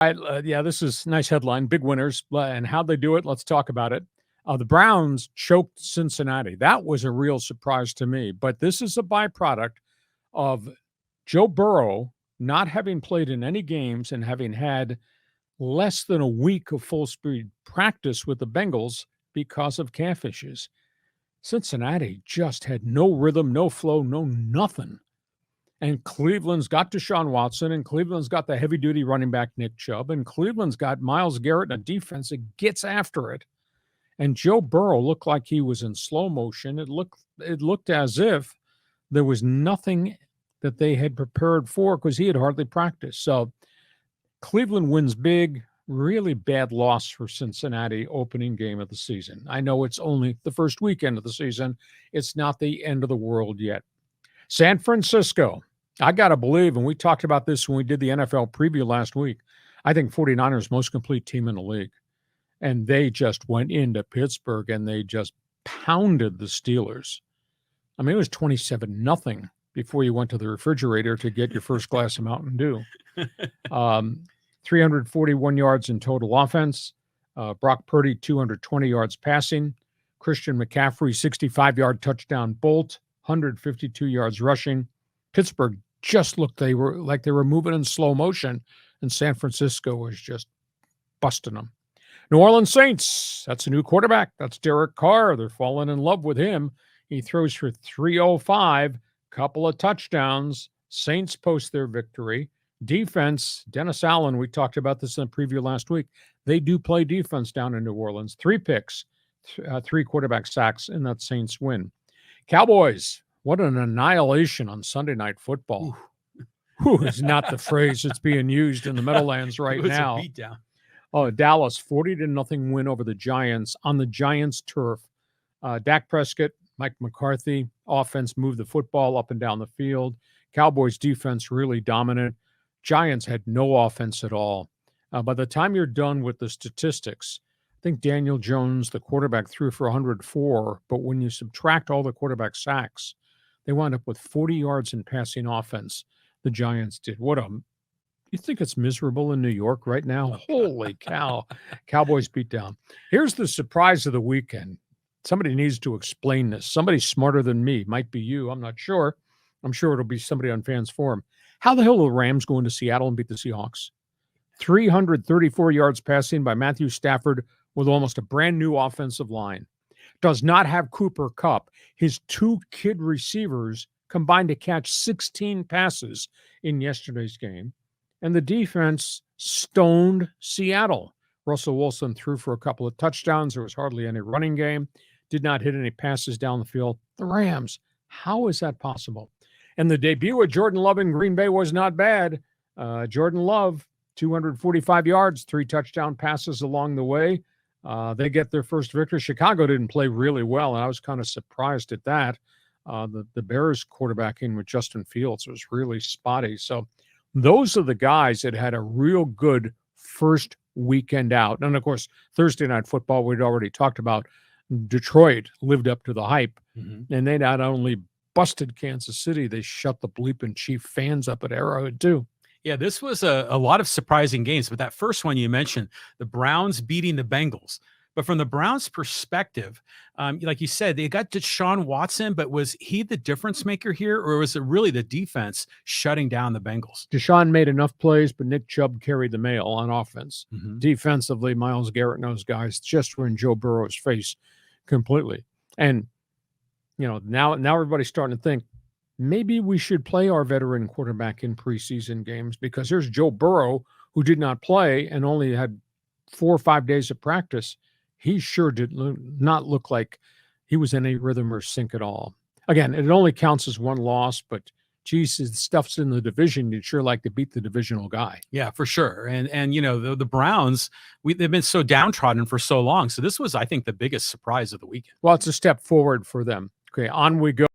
Yeah, this is nice headline. Big winners. And how'd they do it? Let's talk about it. The Browns choked Cincinnati. That was a real surprise to me. But this is a byproduct of Joe Burrow not having played in any games and having had less than a week of full speed practice with the Bengals because of calf issues. Cincinnati just had no rhythm, no flow, no nothing. And Cleveland's got Deshaun Watson, and Cleveland's got the heavy-duty running back Nick Chubb, and Cleveland's got Myles Garrett and a defense that gets after it. And Joe Burrow looked like he was in slow motion. It looked as if there was nothing that they had prepared for because he had hardly practiced. So Cleveland wins big. Really bad loss for Cincinnati opening game of the season. I know it's only the first weekend of the season. It's not the end of the world yet. San Francisco. I got to believe, and we talked about this when we did the NFL preview last week, I think 49ers most complete team in the league. And they just went into Pittsburgh and they just pounded the Steelers. I mean, it was 27-0 before you went to the refrigerator to get your first glass of Mountain Dew. 341 yards in total offense. Brock Purdy, 220 yards passing. Christian McCaffrey, 65-yard touchdown bolt, 152 yards rushing. Pittsburgh just looked they were moving in slow motion, and San Francisco was just busting them. New Orleans Saints, that's a new quarterback. That's Derek Carr. They're falling in love with him. He throws for 305, couple of touchdowns. Saints post their victory. Defense, Dennis Allen, we talked about this in the preview last week. They do play defense down in New Orleans. 3 picks, 3 quarterback sacks in that Saints win. Cowboys, what an annihilation on Sunday Night Football. Who is not the phrase that's being used in the Meadowlands right now. It was a beatdown. Oh, Dallas, 40-0 win over the Giants on the Giants' turf. Dak Prescott, Mike McCarthy, offense moved the football up and down the field. Cowboys' defense really dominant. Giants had no offense at all. By the time you're done with the statistics, I think Daniel Jones, the quarterback, threw for 104, but when you subtract all the quarterback sacks, they wound up with 40 yards in passing offense. The Giants did. You think it's miserable in New York right now? Holy cow. Cowboys beat down. Here's the surprise of the weekend. Somebody needs to explain this. Somebody smarter than me. Might be you. I'm not sure. I'm sure it'll be somebody on Fans Forum. How the hell are the Rams going to Seattle and beat the Seahawks? 334 yards passing by Matthew Stafford with almost a brand new offensive line. Does not have Cooper Kupp. His 2 kid receivers combined to catch 16 passes in yesterday's game. And the defense stoned Seattle. Russell Wilson threw for a couple of touchdowns. There was hardly any running game. Did not hit any passes down the field. The Rams, how is that possible? And the debut of Jordan Love in Green Bay was not bad. Jordan Love, 245 yards, 3 touchdown passes along the way. They get their first victory. Chicago didn't play really well, and I was kind of surprised at that. The Bears quarterbacking with Justin Fields was really spotty. So those are the guys that had a real good first weekend out. And, of course, Thursday Night Football, we'd already talked about. Detroit lived up to the hype, and they not only busted Kansas City, they shut the bleeping Chief fans up at Arrowhead, too. Yeah, this was a lot of surprising games, but that first one you mentioned, the Browns beating the Bengals. But from the Browns' perspective, like you said, they got Deshaun Watson, but was he the difference maker here, or was it really the defense shutting down the Bengals? Deshaun made enough plays, but Nick Chubb carried the mail on offense. Defensively, Myles Garrett and those guys just were in Joe Burrow's face completely. And, now everybody's starting to think, maybe we should play our veteran quarterback in preseason games because here's Joe Burrow, who did not play and only had 4 or 5 days of practice. He sure did not look like he was in any rhythm or sync at all. Again, it only counts as 1 loss, but geez, the stuff's in the division. You'd sure like to beat the divisional guy. Yeah, for sure. And the Browns, they've been so downtrodden for so long. So this was, I think, the biggest surprise of the weekend. Well, it's a step forward for them. Okay, on we go.